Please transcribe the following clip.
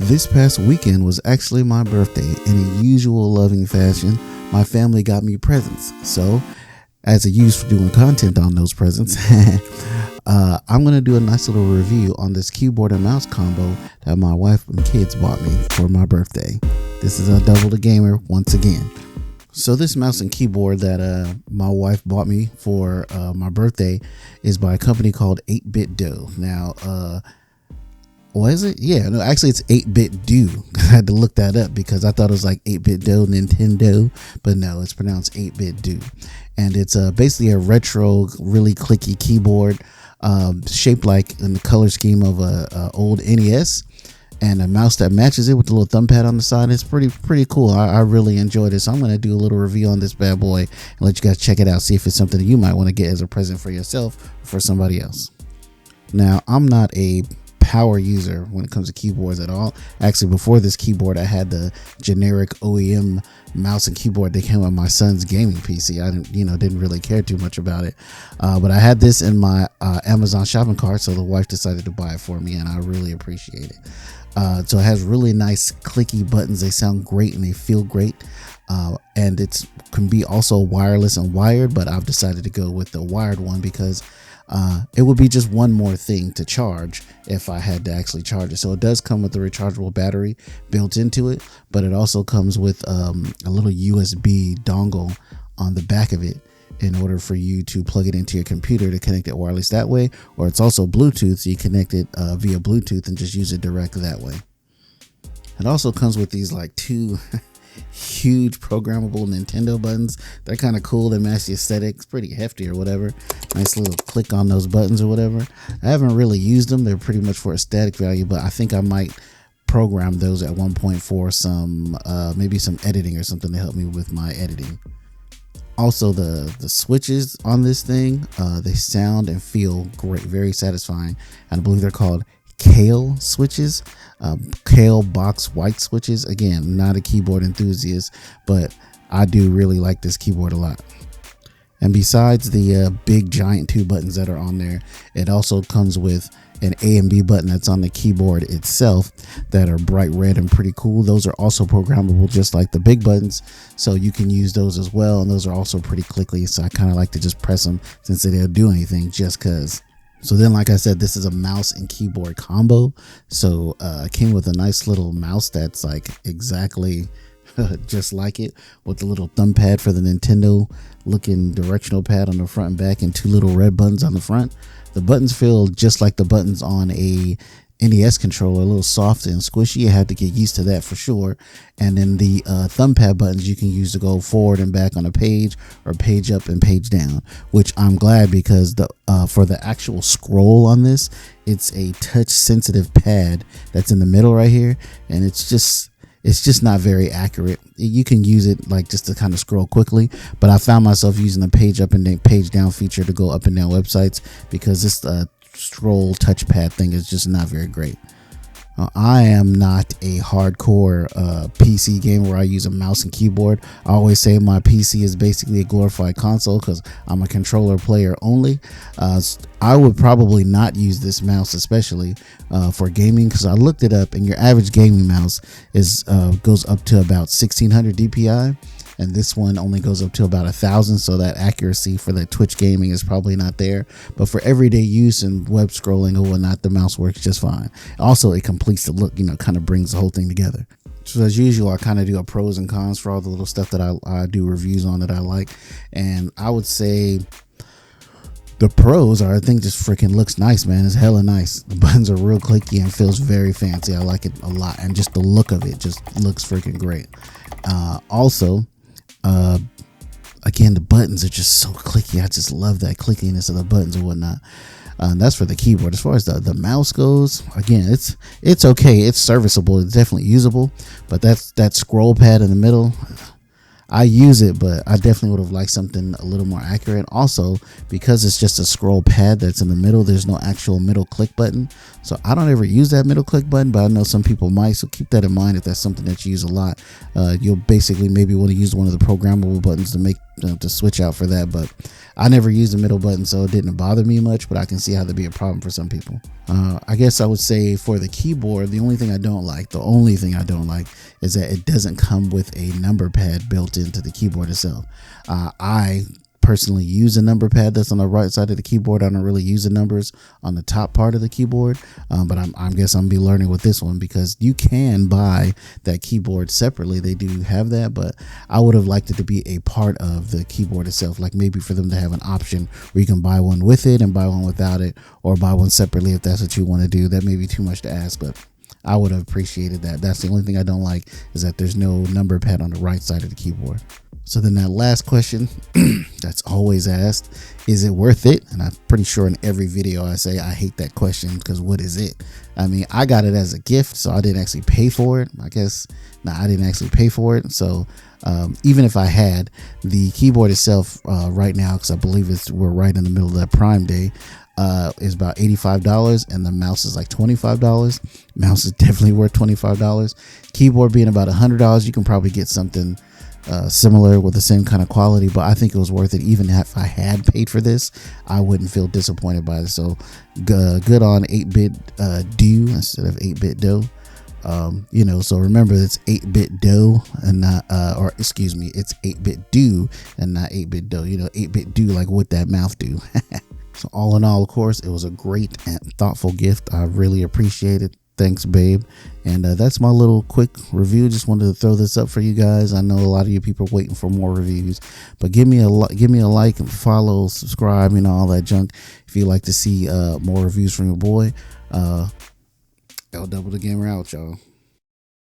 This past weekend was actually my birthday. In a usual loving fashion, my family got me presents. So, as a use for doing content on those presents, I'm going to do a nice little review on this keyboard and mouse combo that my wife and kids bought me for my birthday. This is a Double the Gamer once again. So this mouse and keyboard that my wife bought me for my birthday is by a company called 8BitDo. Now, what is it? Yeah, no, actually it's 8BitDo. I had to look that up because I thought it was like 8BitDo Nintendo, but no, it's pronounced 8BitDo. And it's basically a retro, really clicky keyboard shaped like in the color scheme of a old NES, and a mouse that matches it with the little thumb pad on the side. It's pretty cool. I really enjoyed it. So I'm going to do a little review on this bad boy and let you guys check it out, see if it's something that you might want to get as a present for yourself or for somebody else. Now, I'm not a power user when it comes to keyboards at all. Actually, before this keyboard, I had the generic OEM mouse and keyboard that came with my son's gaming PC. I didn't really care too much about it, but I had this in my Amazon shopping cart, so the wife decided to buy it for me, and I really appreciate it. So it has really nice clicky buttons. They sound great and they feel great, and it can be also wireless and wired, but I've decided to go with the wired one because it would be just one more thing to charge if I had to actually charge it. So it does come with a rechargeable battery built into it, but it also comes with a little USB dongle on the back of it in order for you to plug it into your computer to connect it wireless that way, or it's also Bluetooth, so you connect it via Bluetooth and just use it direct that way. It also comes with these like two huge programmable Nintendo buttons. They're kind of cool. They match the aesthetics, pretty hefty or whatever. Nice little click on those buttons or whatever. I haven't really used them. They're pretty much for aesthetic value, but I think I might program those at one point for some maybe some editing or something to help me with my editing. Also, the switches on this thing, they sound and feel great, very satisfying, and I believe they're called Kale switches, Kale box white switches. Again, not a keyboard enthusiast, but I do really like this keyboard a lot. And besides the big giant two buttons that are on there, it also comes with an A and B button that's on the keyboard itself that are bright red and pretty cool. Those are also programmable just like the big buttons, so you can use those as well, and those are also pretty clicky, so I kind of like to just press them since they don't do anything just cause. So then, like I said, this is a mouse and keyboard combo, so it came with a nice little mouse that's like exactly just like it, with the little thumb pad for the Nintendo looking directional pad on the front and back, and two little red buttons on the front. The buttons feel just like the buttons on a NES controller, a little soft and squishy. You have to get used to that for sure. And then the thumb pad buttons you can use to go forward and back on a page, or page up and page down, which I'm glad, because the for the actual scroll on this, it's a touch sensitive pad that's in the middle right here, and it's just not very accurate. You can use it like just to kind of scroll quickly, but I found myself using the page up and then page down feature to go up and down websites, because this scroll touchpad thing is just not very great. I am not a hardcore PC gamer where I use a mouse and keyboard. I always say my PC is basically a glorified console because I'm a controller player only. I would probably not use this mouse, especially for gaming, because I looked it up, and your average gaming mouse is goes up to about 1600 DPI. And this one only goes up to about 1000, so that accuracy for that Twitch gaming is probably not there. But for everyday use and web scrolling or whatnot, the mouse works just fine. Also, it completes the look, kind of brings the whole thing together. So as usual, I kind of do a pros and cons for all the little stuff that I do reviews on that I like. And I would say the pros are, I think, just freaking looks nice, man. It's hella nice. The buttons are real clicky and feels very fancy. I like it a lot. And just the look of it just looks freaking great. Also, again, the buttons are just so clicky. I just love that clickiness of the buttons and whatnot. That's for the keyboard. As far as the mouse goes, again, it's okay. It's serviceable. It's definitely usable. But that scroll pad in the middle, I use it, but I definitely would have liked something a little more accurate. Also, because it's just a scroll pad that's in the middle, there's no actual middle click button. So I don't ever use that middle click button, but I know some people might. So keep that in mind if that's something that you use a lot. You'll basically maybe want to use one of the programmable buttons to make to switch out for that, but I never used the middle button, so it didn't bother me much, but I can see how that'd be a problem for some people. I guess I would say for the keyboard, the only thing I don't like is that it doesn't come with a number pad built into the keyboard itself. I personally use a number pad that's on the right side of the keyboard. I don't really use the numbers on the top part of the keyboard, but I guess I'm gonna be learning with this one, because you can buy that keyboard separately. They do have that, but I would have liked it to be a part of the keyboard itself, like maybe for them to have an option where you can buy one with it and buy one without it, or buy one separately if that's what you want to do. That may be too much to ask, but I would have appreciated that. That's the only thing I don't like, is that there's no number pad on the right side of the keyboard. So then that last question that's always asked, is it worth it? And I'm pretty sure in every video I say I hate that question, because what is it? I mean, I got it as a gift, so I didn't actually pay for it. I guess, I didn't actually pay for it. So even if I had, the keyboard itself right now, because I believe we're right in the middle of that Prime Day, is about $85, and the mouse is like $25. Mouse is definitely worth $25. Keyboard being about $100, you can probably get something similar with the same kind of quality, but I think it was worth it. Even if I had paid for this, I wouldn't feel disappointed by it. So good on 8BitDo instead of 8BitDo. So remember, it's 8BitDo and not it's 8BitDo and not 8BitDo. 8BitDo, like what that mouth do. So all in all, of course, it was a great and thoughtful gift. I really appreciate it. Thanks, babe. And that's my little quick review. Just wanted to throw this up for you guys. I know a lot of you people are waiting for more reviews, but give me a like and follow, subscribe, all that junk if you'd like to see more reviews from your boy. L Double the Gamer out, y'all.